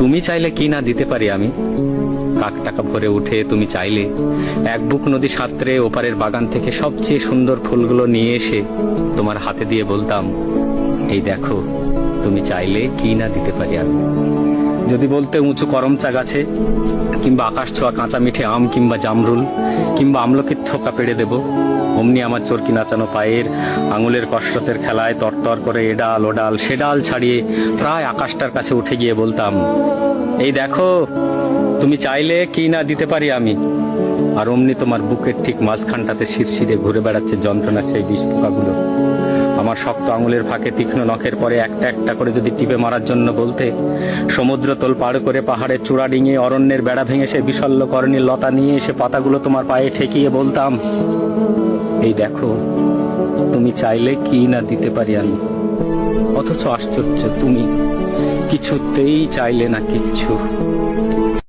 তুমি চাইলে কি না দিতে পারি আমি। কাক টাকা ভরে উঠে তুমি চাইলে এক বুক নদী সাঁতরে ওপারের বাগান থেকে সবচেয়ে সুন্দর ফুলগুলো নিয়ে এসে তোমার হাতে দিয়ে বলতাম, এই দেখো, তুমি চাইলে কি না দিতে পারি আমি। যদি বলতে উঁচু করমচা গাছে, কিংবা আকাশ ছোঁয়া কাঁচা মিঠে আম, কিংবা জামরুল, কিংবা আমলকির থোকা পেড়ে দেব, অমনি আমার চরকি নাচানো পায়ের আঙুলের কসরতের খেলায় তরতর করে এডাল ওডাল সেডাল ছাড়িয়ে প্রায় আকাশটার কাছে উঠে গিয়ে বলতাম, এই দেখো, তুমি চাইলে কি না দিতে পারি আমি। আর অমনি তোমার বুকের ঠিক মাঝখানটাতে শিরশিরে ঘুরে বেড়াচ্ছে যন্ত্রণার সেই বিষ পোকাগুলো। আমার শক্ত আঙুলের ফাঁকে তীক্ষ্ণ নখের পরে একটা একটা করে যদি টিপে মারার জন্য বলতে, সমুদ্র তোল পার করে পাহাড়ের চূড়া ডিঙিয়ে অরণ্যের বেড়া ভেঙে সে বিশল্য করণীর লতা নিয়ে এসে পাতাগুলো তোমার পায়ে ঠেকিয়ে বলতাম, এই দেখো, তুমি চাইলে কি না দিতে পারি আমি। অথচ আশ্চর্য, তুমি কিছুতেই চাইলে না কিচ্ছু।